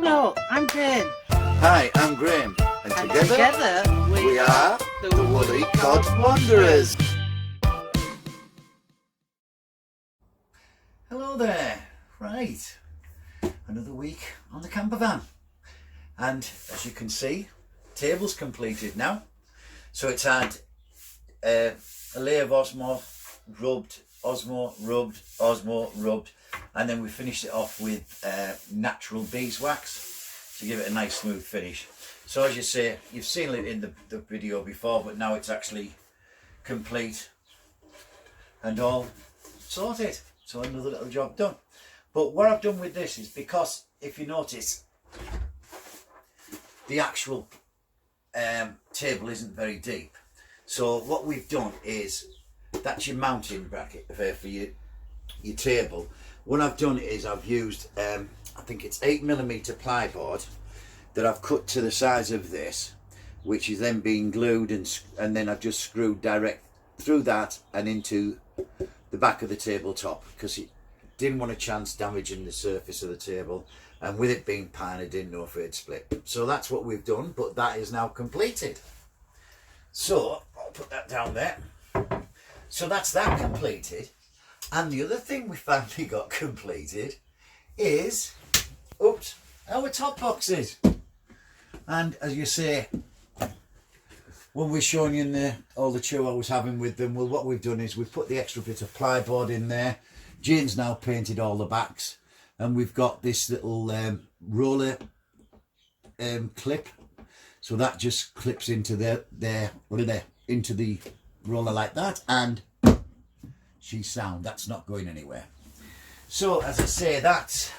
no, I'm Jane. Hi, I'm Graham, and Together we are the Woolly Cod Wanderers. Hello there. Right, another week on the camper van, and as you can see, table's completed now. So it's had a layer of Osmo rubbed, and then we finished it off with natural beeswax to give it a nice smooth finish. So as you say, you've seen it in the video before, but now it's actually complete and all sorted. So another little job done. But what I've done with this is, because if you notice, the actual table isn't very deep. So what we've done is, that's your mounting bracket for your table. What I've done is I've used, I think it's 8mm plyboard that I've cut to the size of this, which is then being glued, and then I've just screwed direct through that and into the back of the tabletop, because it didn't want a chance damaging the surface of the table, and with it being pine, I didn't know if it'd split. So that's what we've done, but that is now completed. So I'll put that down there. So that's that completed. And the other thing we finally got completed is, our top boxes. And as you say, when we're showing you all the chew I was having with them, well, what we've done is we've put the extra bit of plyboard in there. Jane's now painted all the backs, and we've got this little roller clip, so that just clips into into the roller like that, and she's sound. That's not going anywhere. So as I say, that's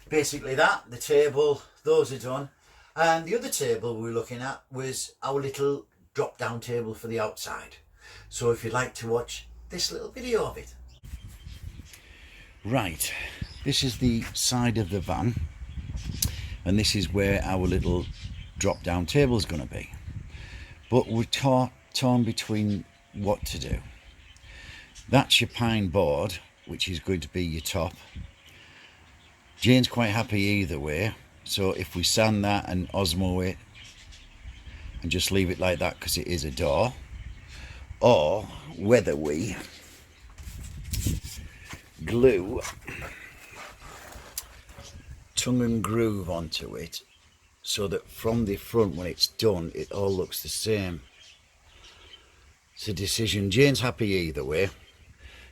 basically that. The table, those are done. And the other table we were looking at was our little drop down table for the outside. So if you'd like to watch this little video of it. Right, this is the side of the van, and this is where our little drop down table is going to be. But we're torn between what to do. That's your pine board, which is going to be your top. Jane's quite happy either way. So if we sand that and Osmo it and just leave it like that because it is a door, or whether we glue tongue and groove onto it so that from the front, when it's done, it all looks the same. It's a decision. Jane's happy either way,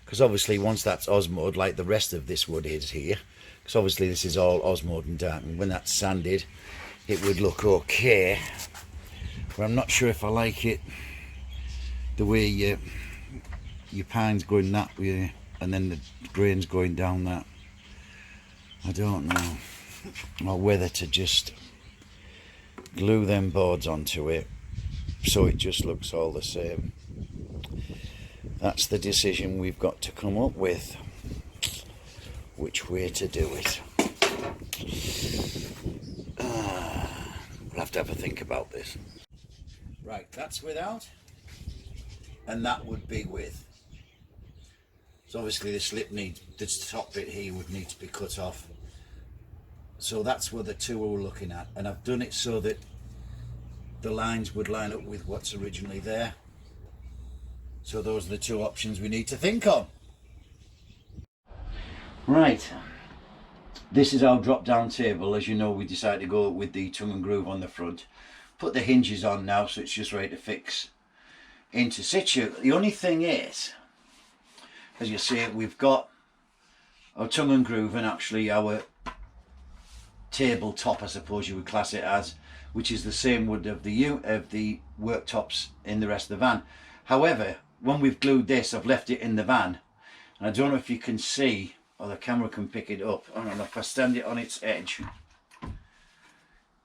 because obviously once that's osmoed, like the rest of this wood is here, because obviously this is all osmoed and darkened, when that's sanded it would look okay. But I'm not sure if I like it the way your pine's going that way and then the grain's going down that. I don't know, or whether to just glue them boards onto it so it just looks all the same. That's the decision we've got to come up with, which way to do it. We'll have to have a think about this. Right, that's without, and that would be with. So obviously the slip needs, this top bit here would need to be cut off. So that's what the two we're looking at, and I've done it so that the lines would line up with what's originally there. So those are the two options we need to think on. Right, this is our drop down table. As you know, we decided to go with the tongue and groove on the front. Put the hinges on now, so it's just ready to fix into situ. The only thing is, as you see, we've got our tongue and groove and actually our tabletop, I suppose you would class it as, which is the same wood of the worktops in the rest of the van. However, when we've glued this, I've left it in the van, and I don't know if you can see, or the camera can pick it up. I don't know, if I stand it on its edge,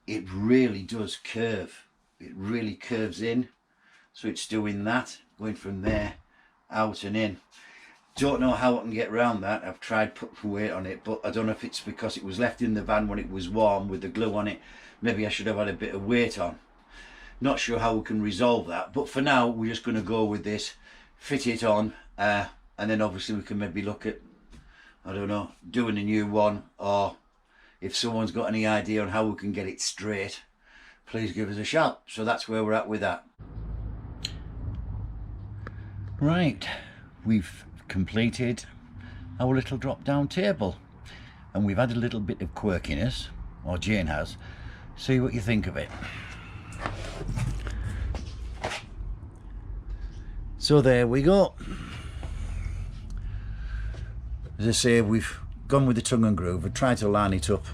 it really does curve. It really curves in, so it's doing that, going from there out and in. Don't know how I can get around that. I've tried putting weight on it, but I don't know if it's because it was left in the van when it was warm with the glue on it. Maybe I should have had a bit of weight on. Not sure how we can resolve that, but for now we're just going to go with this, fit it on, and then obviously we can maybe look at, I don't know, doing a new one, or if someone's got any idea on how we can get it straight, please give us a shout. So that's where we're at with that. Right, we've completed our little drop down table, and we've had a little bit of quirkiness, or Jane has. See what you think of it. So there we go. As I say, we've gone with the tongue and groove. I've tried to line it up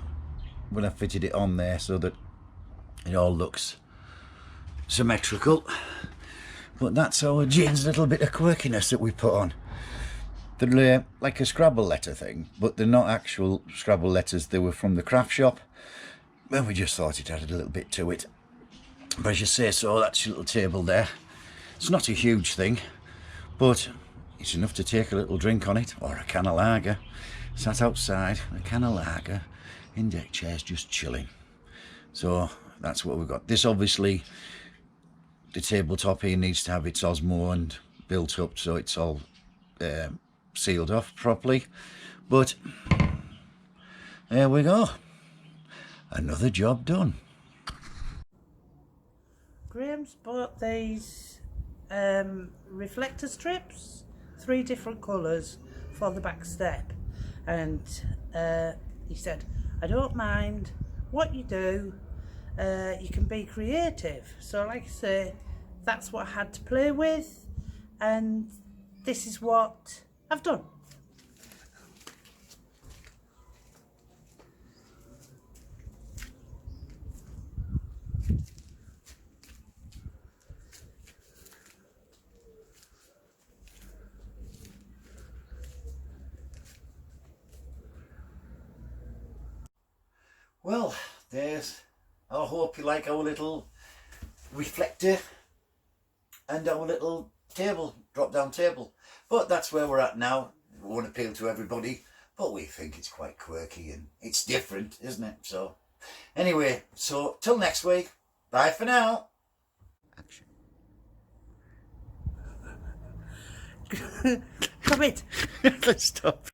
when I fitted it on there so that it all looks symmetrical. But that's our Jane's little bit of quirkiness that we put on. They're like a Scrabble letter thing, but they're not actual Scrabble letters. They were from the craft shop, and we just thought it added a little bit to it. But as you say, so that's your little table there. It's not a huge thing, but it's enough to take a little drink on it, or a can of lager. Sat outside, a can of lager, in deck chairs, just chilling. So that's what we've got. This obviously, the tabletop here needs to have its Osmo and built up so it's all sealed off properly. But there we go. Another job done. Graham's bought these reflector strips, 3 different colours for the back step, and he said, I don't mind what you do, you can be creative. So like I say, that's what I had to play with, and this is what I've done. Well, I hope you like our little reflector and our little table, drop down table. But that's where we're at now. It won't appeal to everybody, but we think it's quite quirky and it's different, isn't it? So anyway, so till next week, bye for now. Action. Come it. Let's stop.